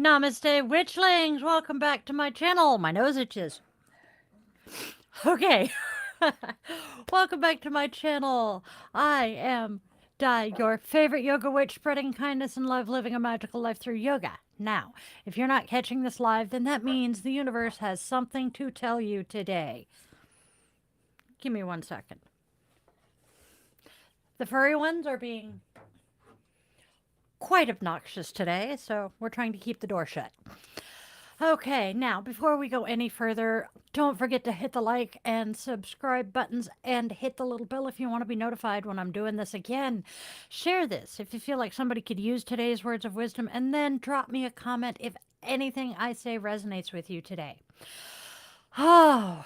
Namaste, Witchlings! Welcome back to my channel. My nose itches. Okay. Welcome back to my channel. I am Di, your favorite yoga witch, spreading kindness and love, living a magical life through yoga. Now, if you're not catching this live, then that means the universe has something to tell you today. Give me 1 second. The furry ones are being quite obnoxious today, so we're trying to keep the door shut. Okay, now before we go any further, don't forget to hit the like and subscribe buttons and hit the little bell if you want to be notified when I'm doing this again. Share this if you feel like somebody could use today's words of wisdom, and then drop me a comment if anything I say resonates with you today. Oh,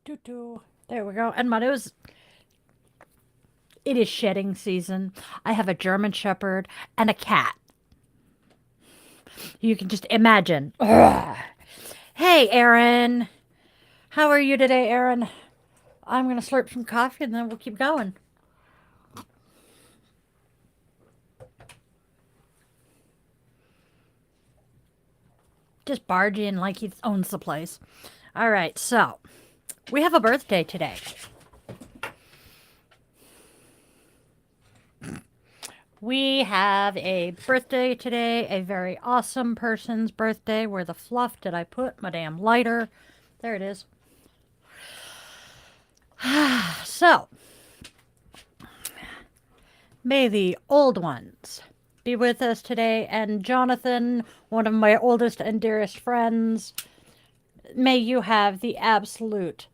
doo-doo. There we go. And my nose, it is shedding season. I have a German Shepherd and a cat. You can just imagine. Ugh. Hey, Aaron. How are you today, Aaron? I'm going to slurp some coffee and then we'll keep going. Just barge in like he owns the place. All right, so we have a birthday today. We have a birthday today, a very awesome person's birthday. Where the fluff did I put my damn lighter? There it is. So, may the old ones be with us today. And Jonathan, one of my oldest and dearest friends, may you have the absolute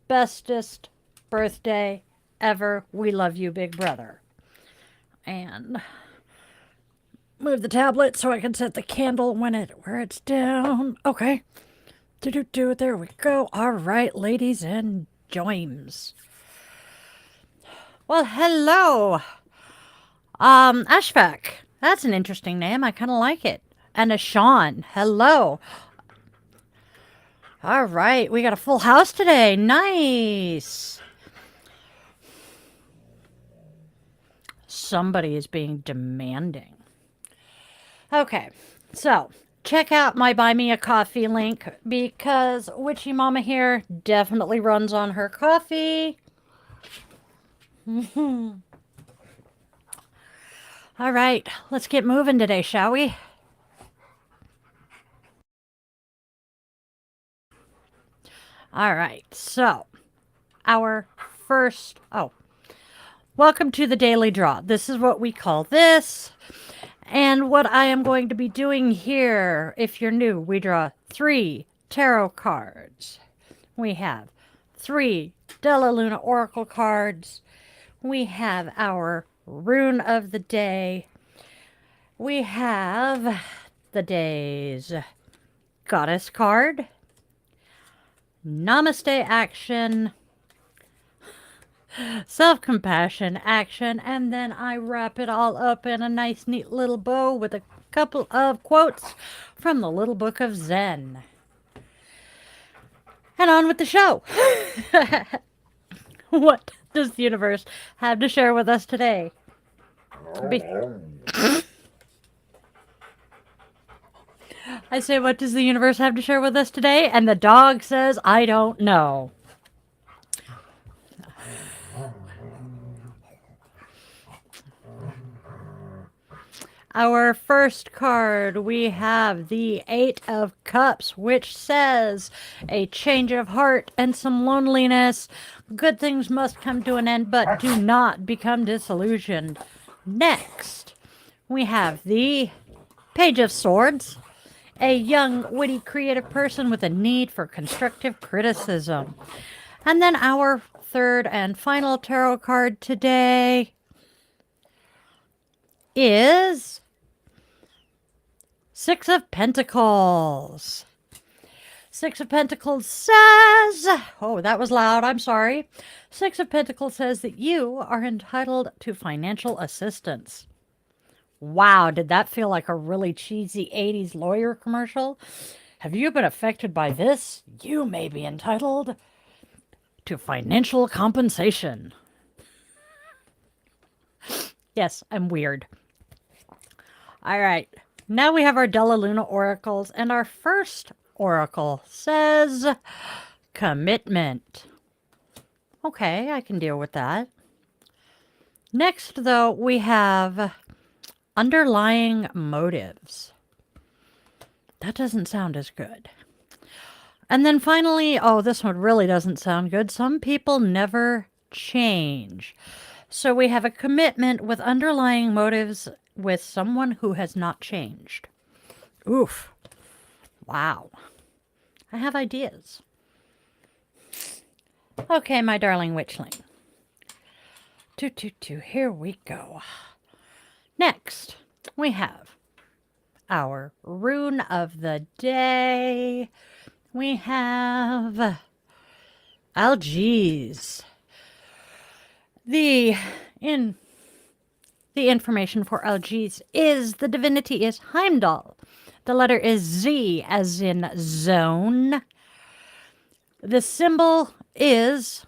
bestest birthday ever. We love you, big brother. And move the tablet so I can set the candle where it's down. Okay. There we go. All right, ladies and Joims. Well, hello. Ashfaq. That's an interesting name. I kind of like it. And a Sean. Hello. All right, we got a full house today. Nice. Somebody is being demanding. Okay, so check out my Buy Me a Coffee link because Witchy Mama here definitely runs on her coffee. All right, let's get moving today, shall we? All right, so our first, welcome to the Daily Draw. This is what we call this. And what I am going to be doing here, if you're new, we draw 3 tarot cards. We have 3 Della Luna Oracle cards. We have our Rune of the Day. We have the day's Goddess card, Namaste action, Self-Compassion action, and then I wrap it all up in a nice neat little bow with a couple of quotes from the Little Book of Zen. And on with the show. What does the universe have to share with us today? I say, what does the universe have to share with us today? And the dog says, I don't know. Our first card, we have the 8 of Cups, which says a change of heart and some loneliness. Good things must come to an end, but do not become disillusioned. Next, we have the Page of Swords, a young, witty, creative person with a need for constructive criticism. And then our third and final tarot card today is 6 of Pentacles. 6 of Pentacles says, oh, that was loud, I'm sorry. 6 of Pentacles says that you are entitled to financial assistance. Wow, did that feel like a really cheesy 80s lawyer commercial? Have you been affected by this? You may be entitled to financial compensation. Yes, I'm weird. All right. Now we have our Della Luna oracles, and our first oracle says commitment. Okay, I can deal with that. Next, though, we have underlying motives. That doesn't sound as good. And then finally, oh, this one really doesn't sound good. Some people never change. So we have a commitment with underlying motives with someone who has not changed. Oof. Wow. I have ideas. Okay, my darling witchling. Here we go. Next, we have our rune of the day. We have algaes. The information for algaes is the divinity is Heimdall. The letter is Z as in zone. The symbol is,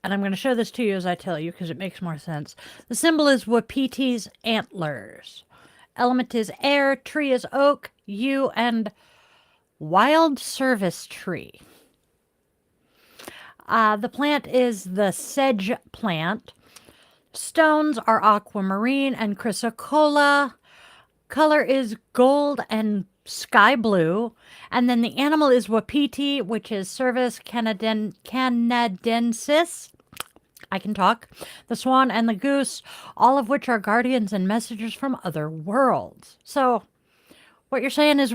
and I'm going to show this to you as I tell you because it makes more sense. The symbol is Wapiti's antlers. Element is air, tree is oak, yew, and wild service tree. The plant is the sedge plant. Stones are aquamarine and chrysocolla. Color is gold and sky blue. And then the animal is wapiti, which is Cervus canadensis. I can talk. The swan and the goose, all of which are guardians and messengers from other worlds. So what you're saying is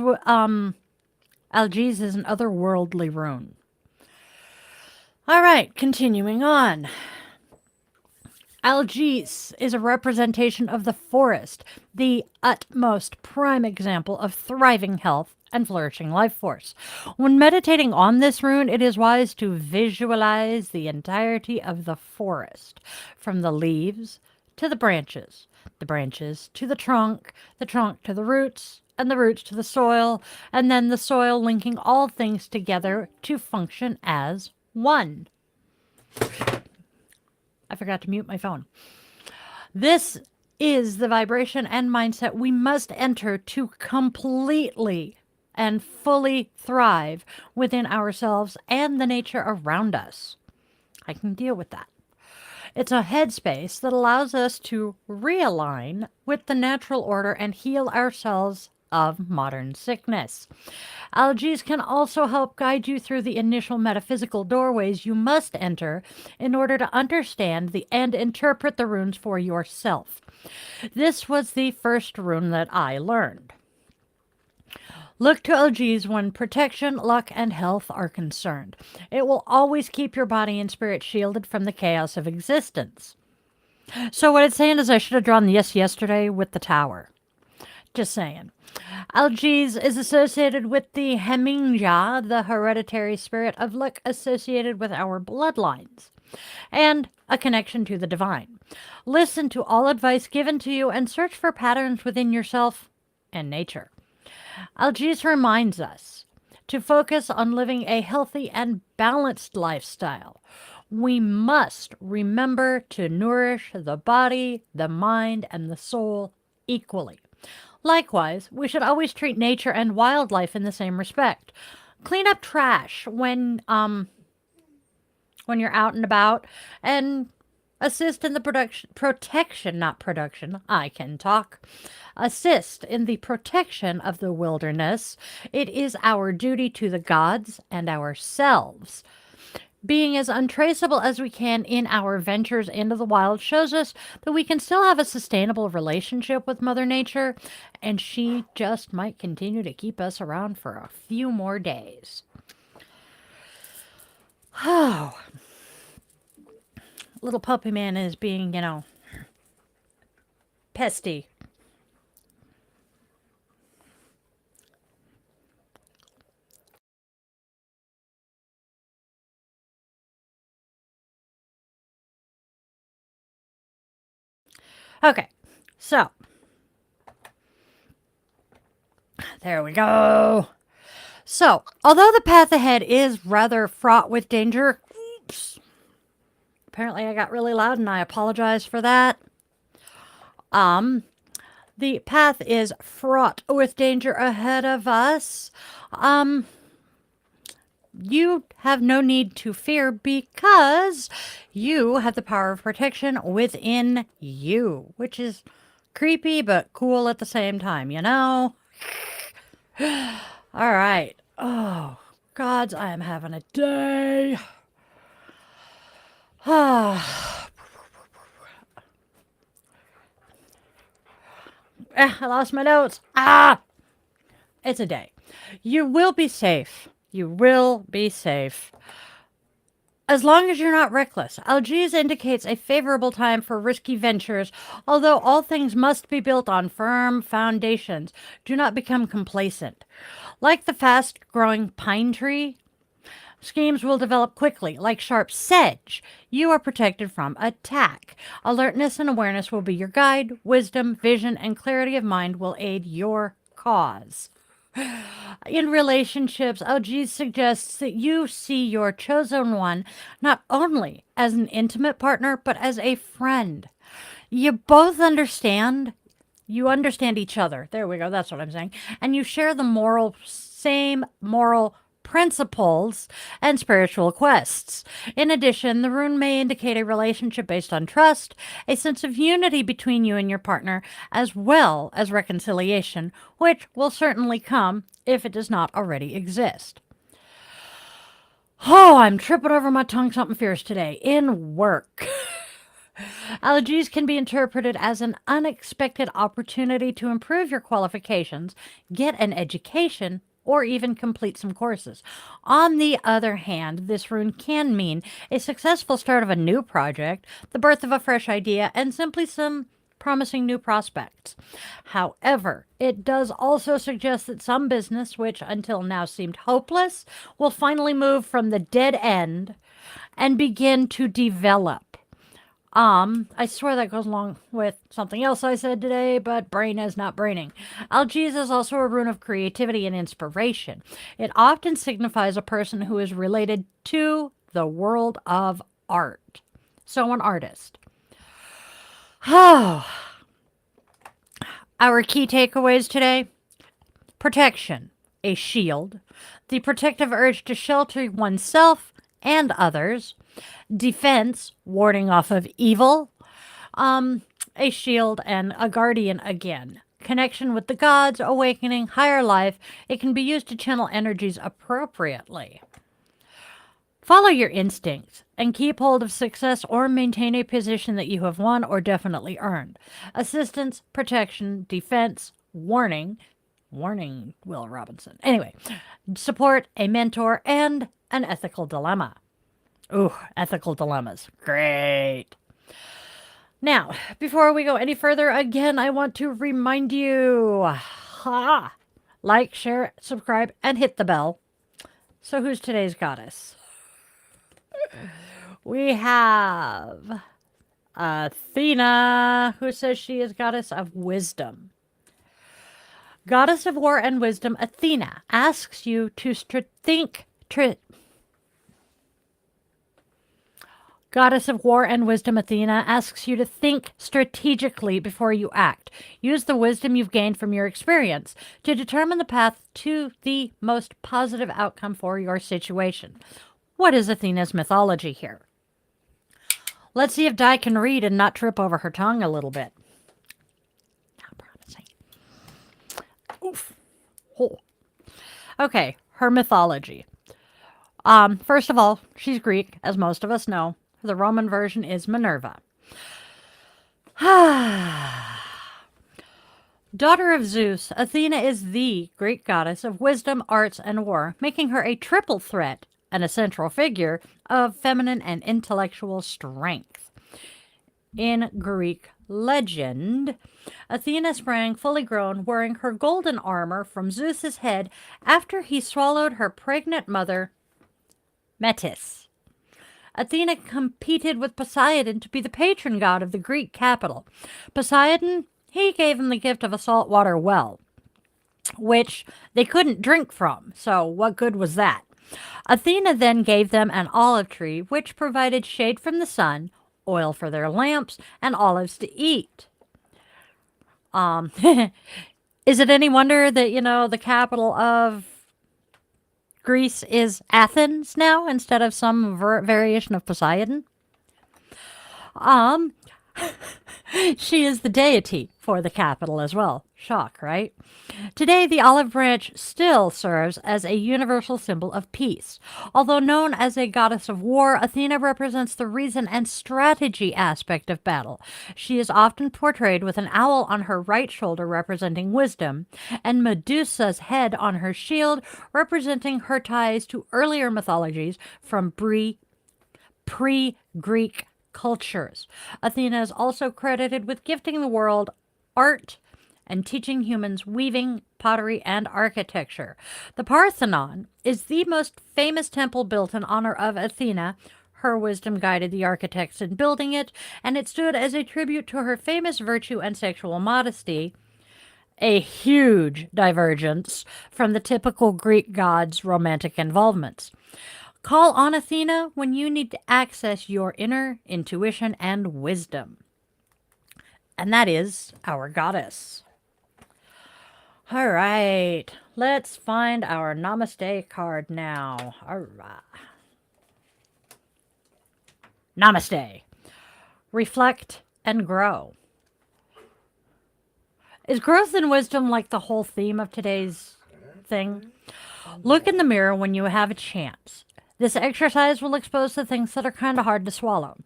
algaes is an otherworldly rune. All right, continuing on. Algaes is a representation of the forest, the utmost prime example of thriving health and flourishing life force. When meditating on this rune, it is wise to visualize the entirety of the forest, from the leaves to the branches to the trunk to the roots, and the roots to the soil, and then the soil linking all things together to function as one. I forgot to mute my phone. This is the vibration and mindset we must enter to completely and fully thrive within ourselves and the nature around us. I can deal with that. It's a headspace that allows us to realign with the natural order and heal ourselves of modern sickness. Algaes can also help guide you through the initial metaphysical doorways you must enter in order to understand and interpret the runes for yourself. This was the first rune that I learned. Look to algaes when protection, luck, and health are concerned. It will always keep your body and spirit shielded from the chaos of existence. So what it's saying is I should have drawn this yesterday with the tower. Just saying. Algaes is associated with the Hemingja, the hereditary spirit of luck associated with our bloodlines, and a connection to the divine. Listen to all advice given to you and search for patterns within yourself and nature. Algaes reminds us to focus on living a healthy and balanced lifestyle. We must remember to nourish the body, the mind, and the soul equally. Likewise, we should always treat nature and wildlife in the same respect. Clean up trash when you're out and about, and assist in the I can talk. Assist in the protection of the wilderness. It is our duty to the gods and ourselves. Being as untraceable as we can in our ventures into the wild shows us that we can still have a sustainable relationship with Mother Nature, and she just might continue to keep us around for a few more days. Oh, little puppy man is being, pesty. Okay, so there we go. So, although the path ahead is rather fraught with danger, oops, apparently I got really loud and I apologize for that. The path is fraught with danger ahead of us. Um, you have no need to fear because you have the power of protection within you, which is creepy but cool at the same time, you know? All right. Oh, gods, I am having a day. I lost my notes. It's a day. You will be safe. You will be safe. As long as you're not reckless. Algiers indicates a favorable time for risky ventures, although all things must be built on firm foundations. Do not become complacent. Like the fast-growing pine tree, schemes will develop quickly. Like sharp sedge, you are protected from attack. Alertness and awareness will be your guide. Wisdom, vision, and clarity of mind will aid your cause. In relationships, Algiers suggests that you see your chosen one not only as an intimate partner, but as a friend. You both understand. You understand each other. There we go. That's what I'm saying. And you share the same moral principles and spiritual quests. In addition, the rune may indicate a relationship based on trust, a sense of unity between you and your partner, as well as reconciliation, which will certainly come if it does not already exist. Oh, I'm tripping over my tongue something fierce today. In work. Allergies can be interpreted as an unexpected opportunity to improve your qualifications, get an education, or even complete some courses. On the other hand, this rune can mean a successful start of a new project, the birth of a fresh idea, and simply some promising new prospects. However, it does also suggest that some business, which until now seemed hopeless, will finally move from the dead end and begin to develop. I swear that goes along with something else I said today, but brain is not braining. Algiers is also a rune of creativity and inspiration. It often signifies a person who is related to the world of art. So, an artist. Oh, our key takeaways today: protection, a shield, the protective urge to shelter oneself and others, defense, warding off of evil, a shield and a guardian again. Connection with the gods, awakening, higher life. It can be used to channel energies appropriately. Follow your instincts and keep hold of success or maintain a position that you have won or definitely earned. Assistance, protection, defense, warning. Warning, Will Robinson. Anyway, support, a mentor, and an ethical dilemma. Ooh, ethical dilemmas. Great. Now, before we go any further, again, I want to remind you, like, share, subscribe, and hit the bell. So who's today's goddess? We have Athena, who says she is goddess of wisdom. Goddess of war and wisdom, Athena asks you to think. Goddess of war and wisdom, Athena asks you to think strategically before you act. Use the wisdom you've gained from your experience to determine the path to the most positive outcome for your situation. What is Athena's mythology here? Let's see if Di can read and not trip over her tongue a little bit. Not promising. Oof. Oh. Okay, her mythology. First of all, she's Greek, as most of us know. The Roman version is Minerva. Daughter of Zeus, Athena is the Greek goddess of wisdom, arts, and war, making her a triple threat and a central figure of feminine and intellectual strength. In Greek legend, Athena sprang fully grown, wearing her golden armor from Zeus's head after he swallowed her pregnant mother, Metis. Athena competed with Poseidon to be the patron god of the Greek capital. Poseidon, he gave him the gift of a saltwater well, which they couldn't drink from, so what good was that? Athena then gave them an olive tree, which provided shade from the sun, oil for their lamps, and olives to eat. Um, is it any wonder that, the capital of Greece is Athens now instead of some variation of Poseidon? Um, she is the deity for the capital as well. Shock, right? Today, the olive branch still serves as a universal symbol of peace. Although known as a goddess of war, Athena represents the reason and strategy aspect of battle. She is often portrayed with an owl on her right shoulder representing wisdom, and Medusa's head on her shield representing her ties to earlier mythologies from pre-Greek cultures. Athena is also credited with gifting the world art and teaching humans weaving, pottery, and architecture. The Parthenon is the most famous temple built in honor of Athena. Her wisdom guided the architects in building it, and it stood as a tribute to her famous virtue and sexual modesty, a huge divergence from the typical Greek gods' romantic involvements. Call on Athena when you need to access your inner intuition and wisdom. And that is our goddess. All right, let's find our Namaste card now. All right. Namaste. Reflect and grow. Is growth and wisdom like the whole theme of today's thing? Look in the mirror when you have a chance. This exercise will expose the things that are kind of hard to swallow.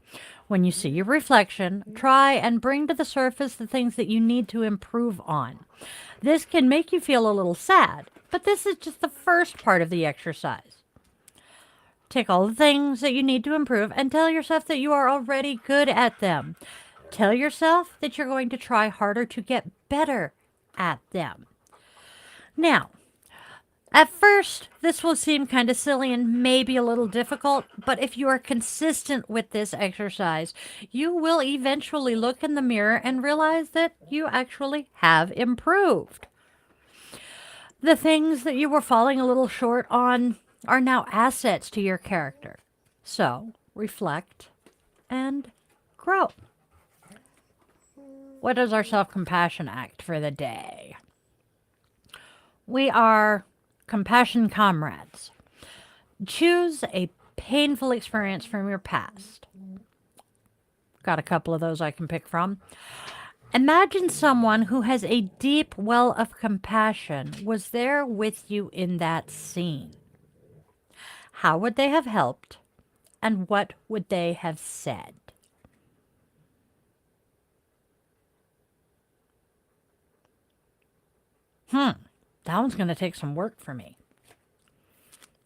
When you see your reflection, try and bring to the surface the things that you need to improve on. This can make you feel a little sad, but this is just the first part of the exercise. Take all the things that you need to improve and tell yourself that you are already good at them. Tell yourself that you're going to try harder to get better at them. Now, at first, this will seem kind of silly and maybe a little difficult, but if you are consistent with this exercise, you will eventually look in the mirror and realize that you actually have improved. The things that you were falling a little short on are now assets to your character. So, reflect and grow. What is our self-compassion act for the day? We are compassion comrades. Choose a painful experience from your past. Got a couple of those I can pick from. Imagine someone who has a deep well of compassion was there with you in that scene. How would they have helped, and what would they have said? That one's going to take some work for me.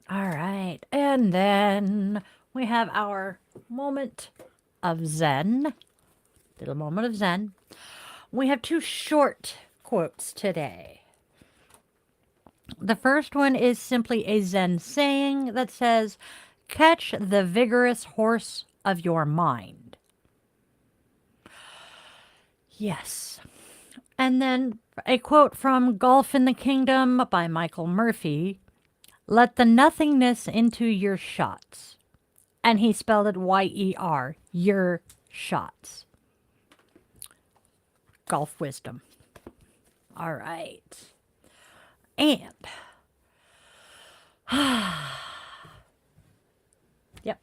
All right, and then we have our moment of Zen. Little moment of Zen. We have two short quotes today. The first one is simply a Zen saying that says, "Catch the vigorous horse of your mind." Yes. And then a quote from Golf in the Kingdom by Michael Murphy. "Let the nothingness into your shots." And he spelled it Y-E-R, your shots. Golf wisdom. All right. And yep.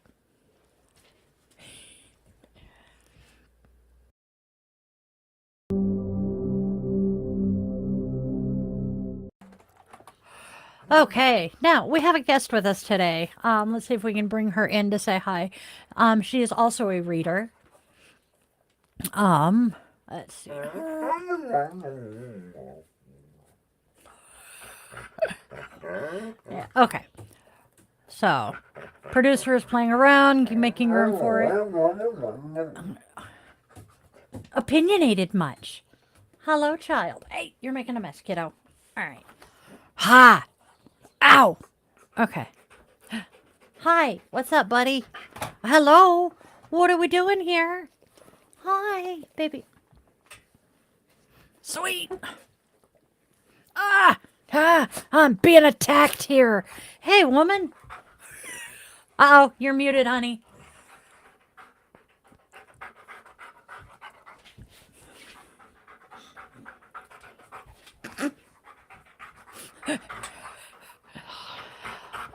Okay, now we have a guest with us today. Let's see if we can bring her in to say hi. She is also a reader. Let's see. Yeah, okay. So, producer is playing around, making room for it. Opinionated much. Hello, child. Hey, you're making a mess, kiddo. All right. Ha! Ow! Okay. Hi, what's up, buddy? Hello? What are we doing here? Hi, baby. Sweet. I'm being attacked here. Hey, woman. Uh-oh, you're muted, honey.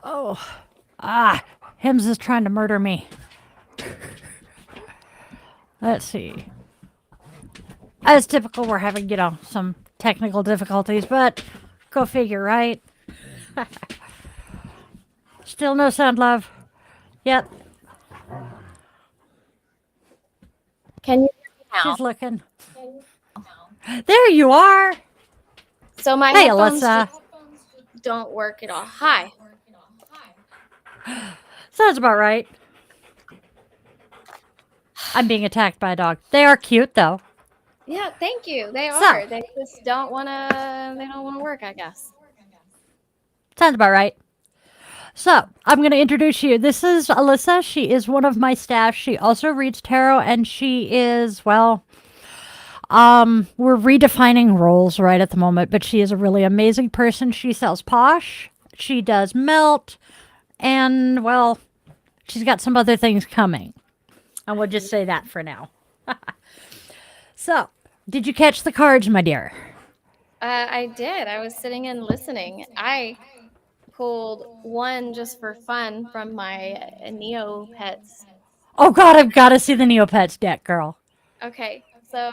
Oh, Hims is trying to murder me. Let's see. As typical, we're having, some technical difficulties, but go figure, right? Still no sound, love. Yep, Can you hear me now? she's looking. There you are. So my Hey, headphones Alyssa. just don't work at all. Hi. Sounds about right. I'm being attacked by a dog. They are cute, though. Yeah, thank you. They So, are. They just don't wanna. They don't want to work, I guess. sounds about right. So, I'm going to introduce you. This is Alyssa. She is one of my staff. She also reads tarot, and she is, well, we're redefining roles right at the moment, but she is a really amazing person. She sells posh, she does melt, and, well, she's got some other things coming. And we'll just say that for now. So, did you catch the cards, my dear? I did. I was sitting and listening. I pulled one just for fun from my Neopets. Oh, God, I've got to see the Neopets deck, girl. Okay, so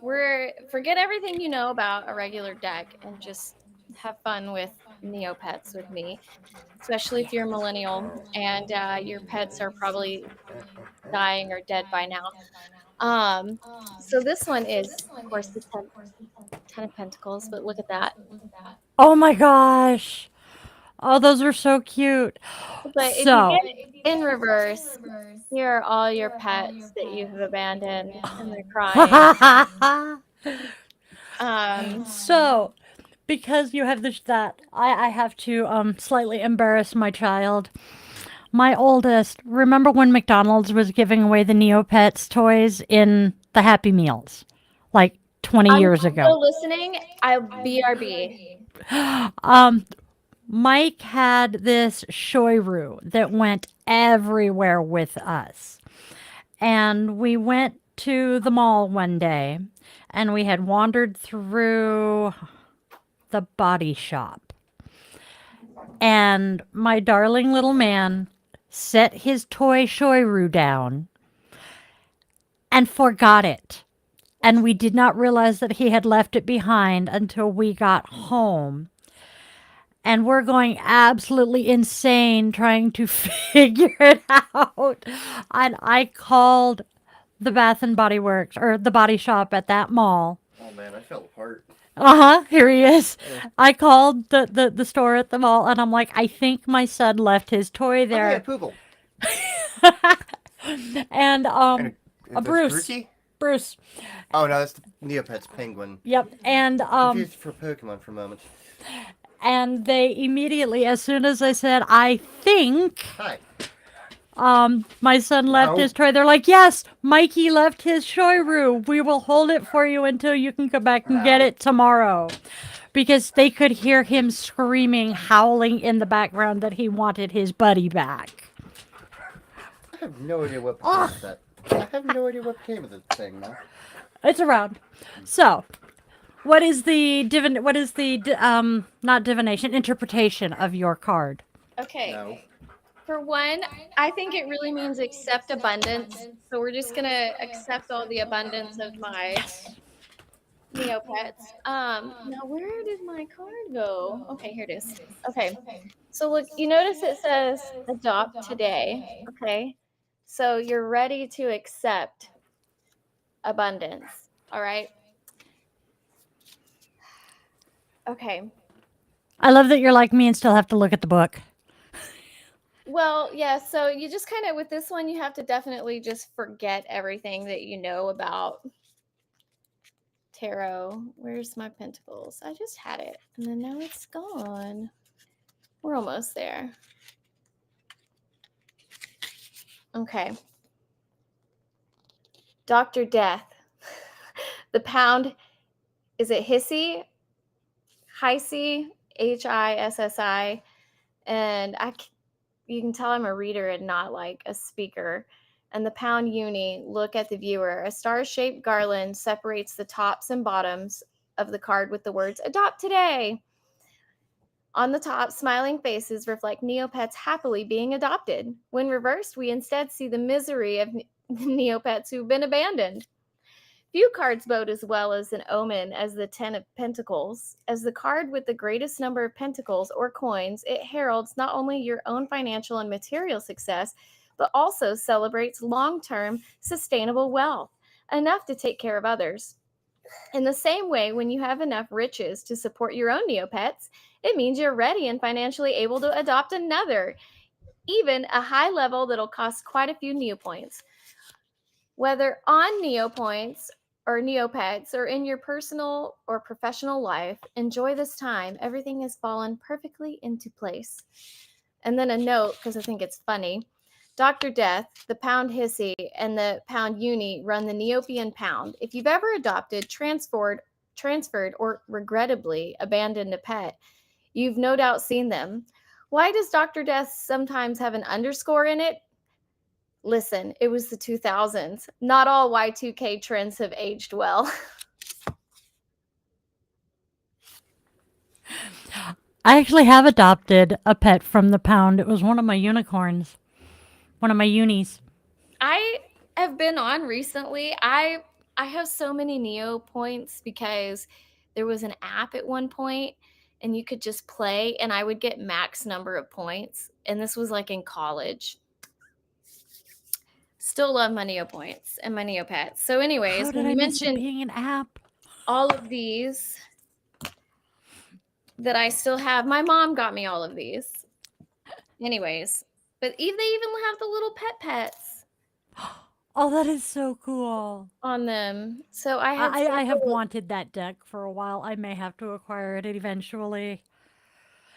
we're forget everything you know about a regular deck and just have fun with Neopets with me, especially if you're a millennial and your pets are probably dying or dead by now. Um, so this one is, of course, the ten of Pentacles, but look at that. Oh, my gosh. Oh, those are so cute. But if you So, get it in reverse, here are all your pets that you have abandoned, and they're crying. Um, so, because you have that, I have to slightly embarrass my child. My oldest, remember when McDonald's was giving away the Neopets toys in the Happy Meals? Like 20 I'm years ago. still listening. I BRB. Um, Mike had this shoiru that went everywhere with us. And we went to the mall one day and we had wandered through the body shop. And my darling little man set his toy shoiru down and forgot it. And we did not realize that he had left it behind until we got home. And we're going absolutely insane trying to figure it out. And I called the Bath and Body Works or the body shop at that mall. Oh man, I fell apart. Here he is. I called the store at the mall and I'm like, I think my son left his toy Oh, yeah, there. Poogle. And And that's Bruce. Grookey? Bruce. Oh no, that's the Neopets penguin. Yep. And Confused for Pokemon for a moment. and they immediately, as soon as I said, I think Hi. my son left No. his toy, they're like, yes, Mikey left his shoiru. We will hold it for you until you can come back and get Ow. it tomorrow. Because they could hear him screaming, howling in the background that he wanted his buddy back. I have no idea what became of that. I have no idea what became of the thing now. It's around. So, what is the not divination, interpretation of your card? Okay. No. For one, I think it really means accept abundance. So we're just gonna accept all the abundance of my Neopets. Now where did my card go? Okay, here it is. Okay. So look, you notice it says adopt today. Okay. So you're ready to accept abundance. All right. Okay. I love that you're like me and still have to look at the book. Well, yeah, so you just kind of with this one you have to definitely just forget everything that you know about tarot. Where's my pentacles? I just had it and then now it's gone. We're almost there. Okay. Dr. Death. The pound, is it Hissi? Hissi, Hissi. And you can tell I'm a reader and not like a speaker. And the pound uni, look at the viewer. A star-shaped garland separates the tops and bottoms of the card with the words adopt today. On the top, smiling faces reflect Neopets happily being adopted. When reversed, we instead see the misery of Neopets who've been abandoned. Few cards bode as well as an omen as the Ten of Pentacles. As the card with the greatest number of pentacles or coins, it heralds not only your own financial and material success, but also celebrates long-term sustainable wealth, enough to take care of others. In the same way, when you have enough riches to support your own Neopets, it means you're ready and financially able to adopt another, even a high level that'll cost quite a few Neopoints. Whether on Neopoints or Neopets or in your personal or professional life, enjoy this time. Everything has fallen perfectly into place. And then a note, because I think it's funny. Dr. Death, the Pound Hissy, and the Pound Uni run the Neopian Pound. If you've ever adopted, transferred, or regrettably abandoned a pet, you've no doubt seen them. Why does Dr. Death sometimes have an underscore in it? Listen, it was the 2000s. Not all Y2K trends have aged well. I actually have adopted a pet from the pound. It was one of my unicorns, one of my unis. I have been on recently. I have so many Neo points because there was an app at one point and you could just play and I would get max number of points. And this was like in college. Still love my Neo points and my Neo pets. So, anyways, How did when I you miss it mentioned being an app? all of these that I still have, my mom got me all of these. Anyways, but they even have the little pets Oh, that is so cool. on them. So I had I have several. wanted that deck for a while. I may have to acquire it eventually.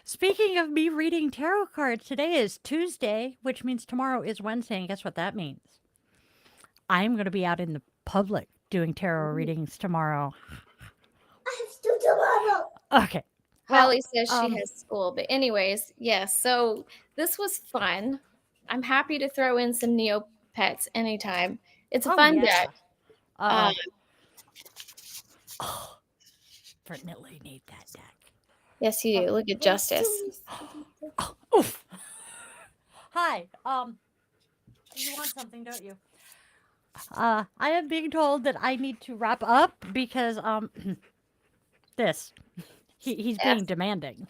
Speaking of me reading tarot cards, today is Tuesday, which means tomorrow is Wednesday. And guess what that means? I'm going to be out in the public doing tarot readings tomorrow. Okay. Well, Holly says she has school, but anyways, yes. So this was fun. I'm happy to throw in some Neopets anytime. It's a oh fun yeah. deck. Uh oh. Definitely need that deck. Yes, you do. Look at Justice. Oh, oof. Hi. You want something, don't you? I am being told that I need to wrap up because this. He's being Yes. demanding.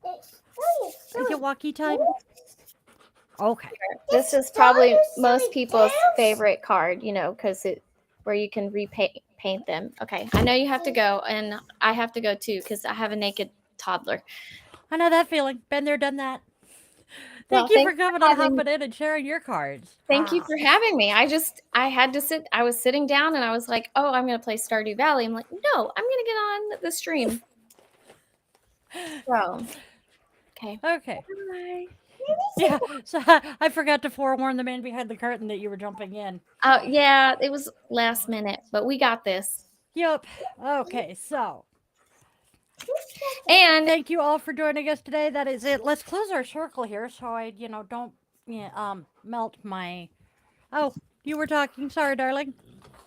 Is it walkie time? Okay. This is probably most people's favorite card, because where you can paint them. Okay, I know you have to go, and I have to go too because I have a naked toddler. I know that feeling. Been there, done that. Well, Thank you for coming and hopping in and sharing your cards. Thank you for having me. I had to sit. I was sitting down and I was like, oh, I'm going to play Stardew Valley. I'm like, no, I'm going to get on the stream. So, okay. Okay. Bye. Yeah. So I forgot to forewarn the man behind the curtain that you were jumping in. Oh, yeah, it was last minute, but we got this. Yep. Okay. So. And thank you all for joining us today. That is it. Let's close our circle here so I, don't melt my. Oh, you were talking. Sorry, darling.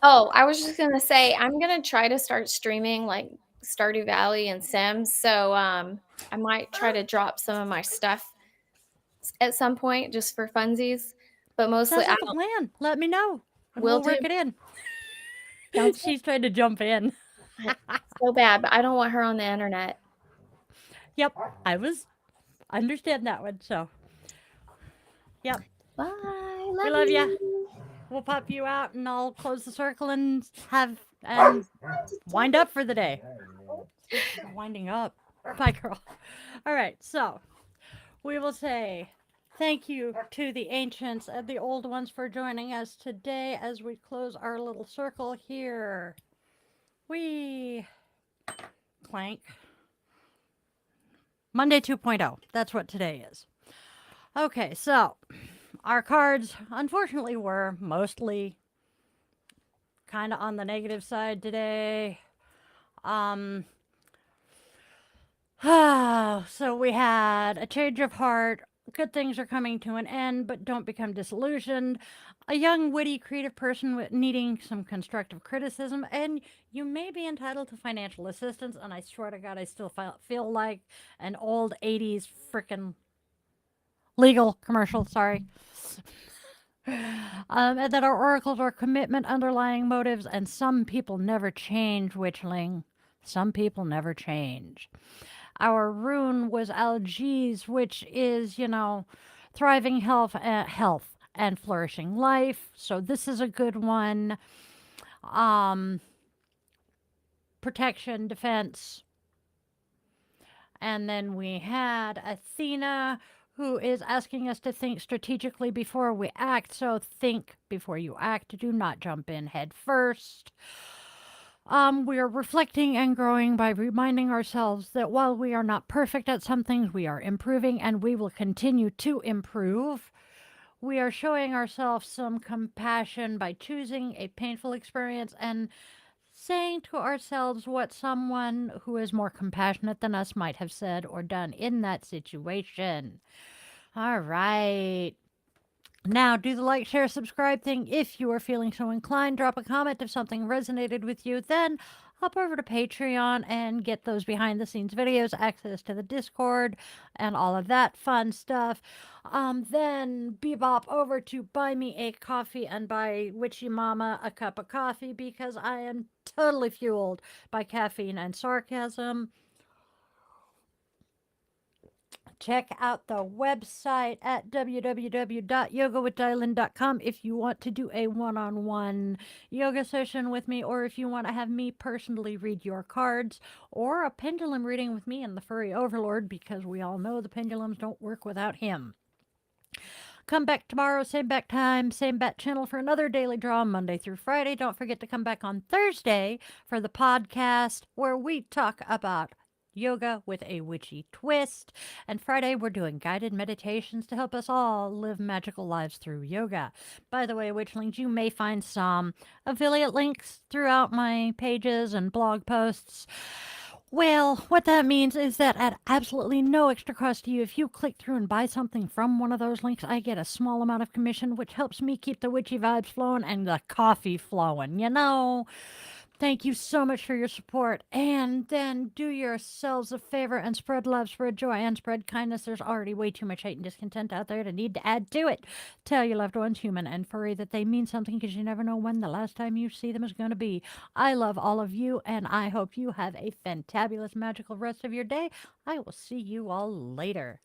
oh, I was just gonna say I'm gonna try to start streaming like Stardew Valley and Sims. So I might try to drop some of my stuff at some point just for funsies. But mostly Sounds like a plan. Let me know. And we'll work it in. She's trying to jump in. So bad, but I don't want her on the internet. Yep, I understand that one. So, yep. Bye. We love you. We'll pop you out, and I'll close the circle and wind up for the day. Winding up. Bye, girl. All right, so we will say thank you to the ancients and the old ones for joining us today as we close our little circle here. We clank. Monday 2.0. That's what today is. Okay, so our cards, unfortunately, were mostly kind of on the negative side today. So we had a change of heart, Good things are coming to an end, but don't become disillusioned. A young, witty, creative person needing some constructive criticism, and you may be entitled to financial assistance. And I swear to God, I still feel like an old 80s frickin' legal commercial. Sorry. And that our oracles are commitment, underlying motives, and some people never change, Witchling. Some people never change. Our rune was Algiz, which is, thriving health and flourishing life. So this is a good one. Um, Protection, defense. And then we had Athena, who is asking us to think strategically before we act. So think before you act. Do not jump in head first. We are reflecting and growing by reminding ourselves that while we are not perfect at some things, we are improving and we will continue to improve. We are showing ourselves some compassion by choosing a painful experience and saying to ourselves what someone who is more compassionate than us might have said or done in that situation. All right. Now, do the like, share, subscribe thing if you are feeling so inclined. Drop a comment if something resonated with you. Then hop over to Patreon and get those behind the scenes videos, access to the Discord, and all of that fun stuff. Then bebop over to buy me a coffee and buy Witchy Mama a cup of coffee because I am totally fueled by caffeine and sarcasm. Check out the website at www.yogawithdylin.com if you want to do a one-on-one yoga session with me, or if you want to have me personally read your cards, or a pendulum reading with me and the furry overlord, because we all know the pendulums don't work without him. Come back tomorrow, same back time, same bat channel for another daily draw Monday through Friday. Don't forget to come back on Thursday for the podcast where we talk about yoga with a witchy twist. And Friday, we're doing guided meditations to help us all live magical lives through yoga. By the way, Witchlings, you may find some affiliate links throughout my pages and blog posts. Well, what that means is that at absolutely no extra cost to you, if you click through and buy something from one of those links, I get a small amount of commission, which helps me keep the witchy vibes flowing and the coffee flowing. Thank you so much for your support. And then do yourselves a favor and spread love, spread joy, and spread kindness. There's already way too much hate and discontent out there to need to add to it. Tell your loved ones, human and furry, that they mean something because you never know when the last time you see them is going to be. I love all of you, and I hope you have a fantabulous, magical rest of your day. I will see you all later.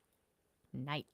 Night.